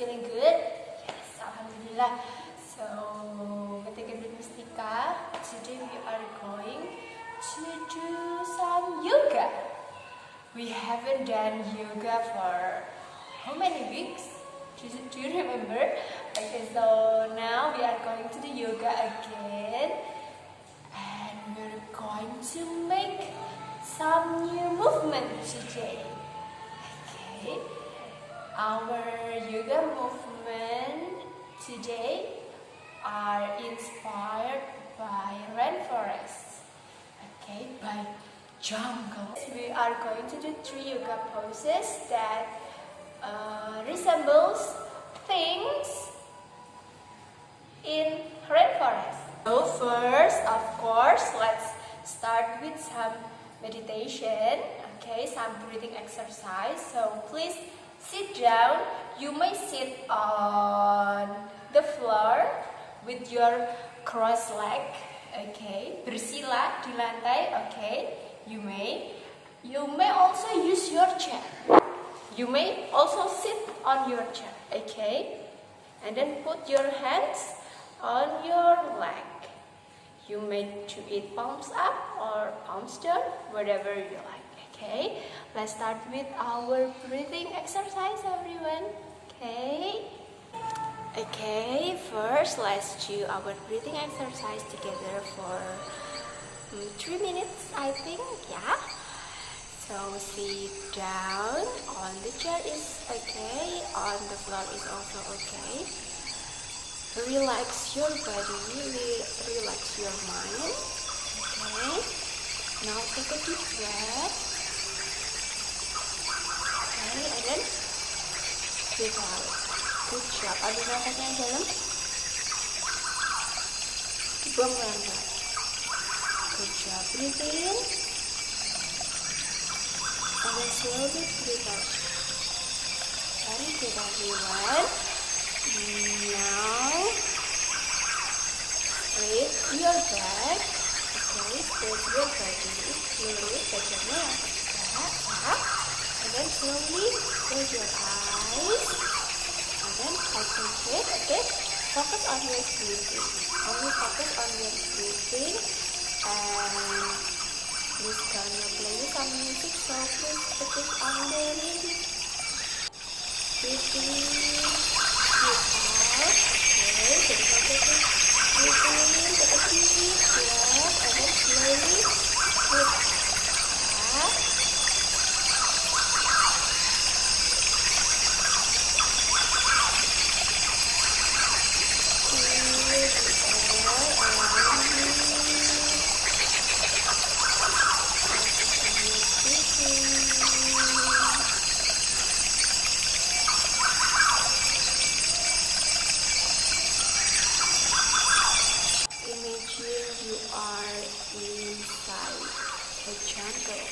feeling good? Yes, Alhamdulillah. So, Ketika with Mustika, today we are going to do some yoga. We haven't done yoga for how many weeks? Do you remember? Okay, so now we are going to do yoga again. And we're going to make some new movement today. Okay. Our yoga movement today are inspired by rainforest, okay, by jungle. We are going to do 3 yoga poses that resembles things in rainforest. So first, of course, let's start with some meditation, okay, some breathing exercise. So please sit down. You may sit on the floor with your cross leg, okay. Bersila di lantai, okay. You may also use your chair. You may also sit on your chair, okay. And then put your hands on your leg. You may do it palms up or palms down, whatever you like. Okay, let's start with our breathing exercise, everyone. Okay, first let's do our breathing exercise together for 3 minutes, I think. Yeah. So sit down. On the chair is okay. On the floor is also okay. Relax your body. Relax your mind. Okay. Now take a deep breath. Okay, and then breathe out. Good job. Ambil nafasnya yang dalam. Buang pelan-pelan. Good job. Breathe in. And then slowly breathe out. Very good, everyone. Now, raise your back. Okay, spread your body. Slowly, badannya ya. And then slowly close your eyes. And then concentrate. Okay, focus on your breathing. Only focus on your breathing. And we're gonna play some music, so please focus on the music. Breathing, breathe out. Okay, jadi focus breathing, take a deep breath, and then slowly breathe out. You are inside a jungle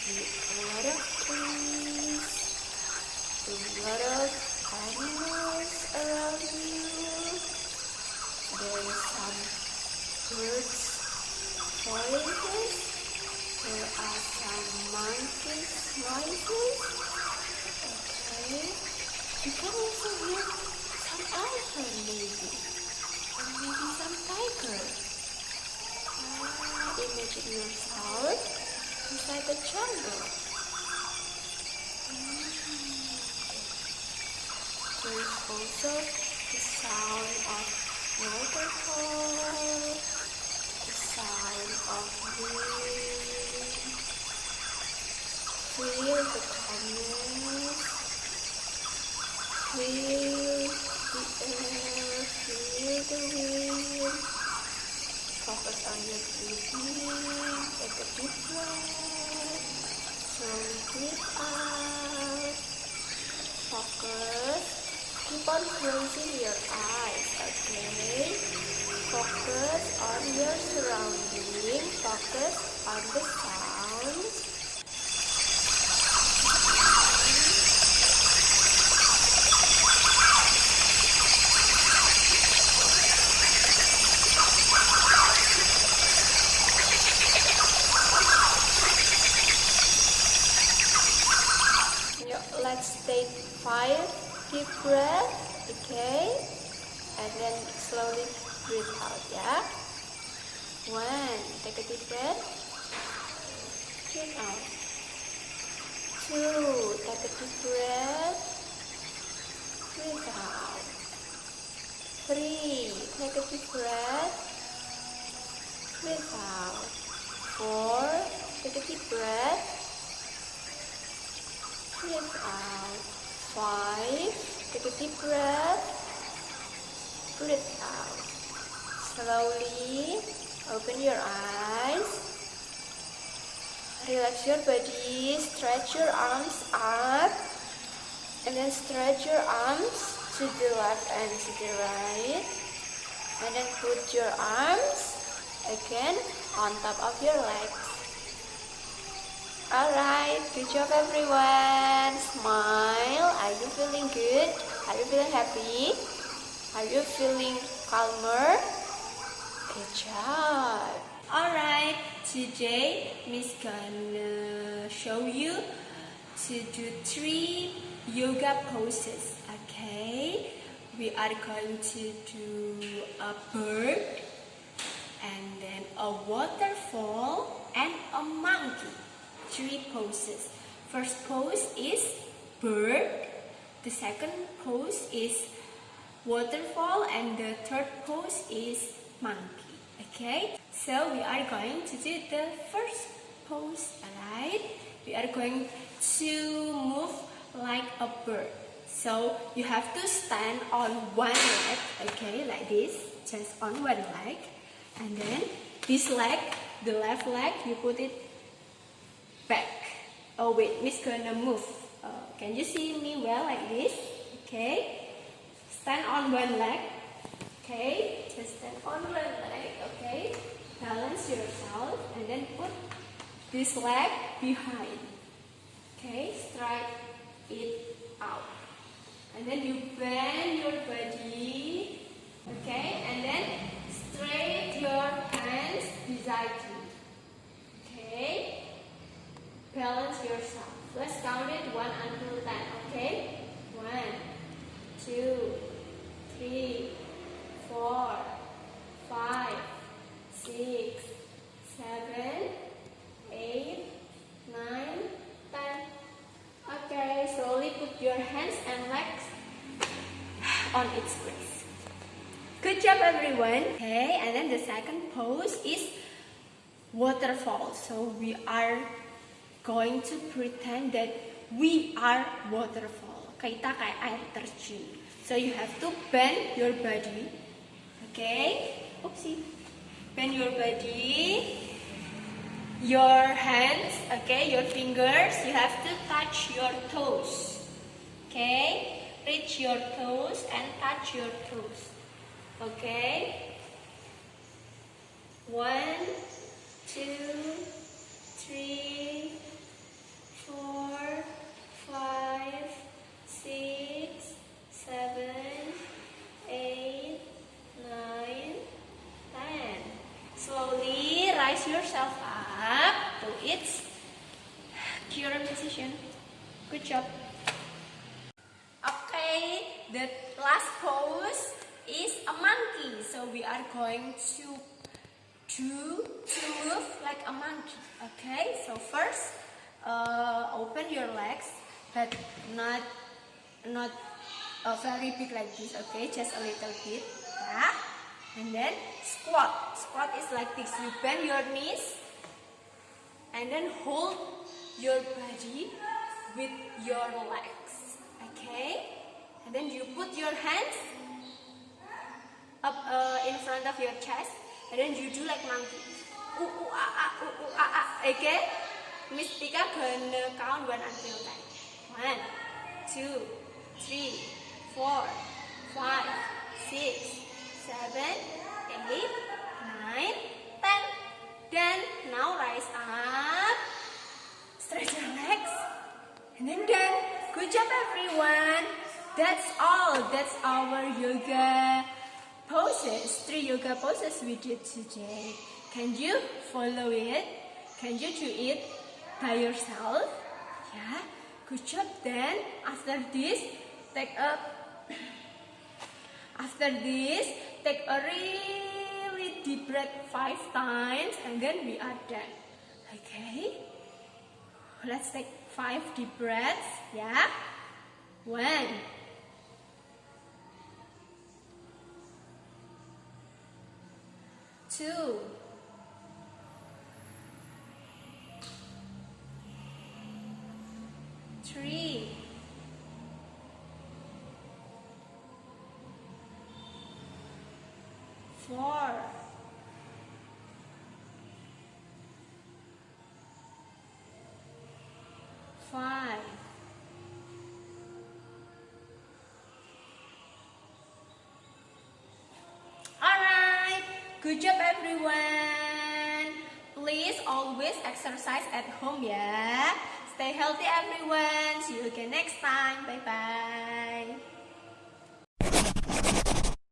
with a lot of trees, a lot of animals around you. There are some birds voices. There are some monkeys noises. Okay, you can also hear some elephant maybe, or maybe some tiger. Imagine yourself inside the jungle. There is also the sound of waterfall, the sound of wind. Feel the calmness. Feel the air. Feel the wind. Focus on your breathing. Take a deep breath. Slowly breathe out. Focus. Keep on closing your eyes, okay? Focus on your surrounding. Focus on the sounds. Let's take 5 Deep breath, okay? And then slowly breathe out, yeah? 1, take a deep breath, breathe out. 2, take a deep breath, breathe out. 3, take a deep breath, breathe out. 4, take a deep breath, breathe out. 5, take a deep breath, breathe out. Slowly open your eyes, relax your body, stretch your arms up, and then stretch your arms to the left and to the right, and then put your arms again on top of your legs. Alright, good job everyone. Smile. Are you feeling good? Are you feeling happy? Are you feeling calmer? Good job. Alright, today Miss gonna show you to do 3 yoga poses. Okay, we are going to do a bird, and then a waterfall, and a monkey. 3 poses. First pose is bird, the second pose is waterfall, and the third pose is monkey. Okay, so we are going to do the first pose. Alright, we are going to move like a bird. So you have to stand on one leg, okay, like this, just on one leg, and then this leg, the left leg, you put it back. Oh wait, Miss gonna move. Can you see me well like this? Okay, stand on one leg. Okay, just stand on one leg. Okay, balance yourself, and then put this leg behind. Okay, strike it out, and then you bend your body. Okay, and then straight your hands beside you. Okay, balance yourself. Let's count it 1 until 10. Okay, 1, 2, 3, 4, 5, 6, 7, 8, 9, 10. Okay, slowly put your hands and legs on its place. Good job everyone. Okay, and then the second pose is waterfall. So we are going to pretend that we are waterfall. Kita kayak air terjun. So you have to bend your body. Okay, oopsie. Bend your body. Your hands, okay, your fingers, you have to touch your toes. Okay, reach your toes and touch your toes. Okay, 1, 2, 3, 4, 5, 6, 7, 8, 9, 10. Slowly rise yourself up to its current position. Good job. Okay, the last pose is a monkey. So we are going to move like a monkey. Okay, so first open your legs, but not very big like this. Okay, just a little bit. Yeah. And then squat. Squat is like this. You bend your knees and then hold your body with your legs. Okay? And then you put your hands up in front of your chest, and then you do like monkey. Okay? Miss Tika gonna count 1 until 10. 1, 2, 3, 4, 5, 6, 7, 8, 9, 10. Then now rise up, stretch your legs, and then done. Good job everyone. That's all. That's our yoga poses. 3 yoga poses we did today. Can you follow it? Can you do it by yourself? Yeah. Good job. Then after this, After this, take a really deep breath 5 times and then we are done. Okay? Let's take 5 deep breaths. Yeah? 1, 2, 3, 4, 5. Alright, good job everyone. Please always exercise at home ya. Stay healthy everyone. See you again next time. Bye bye.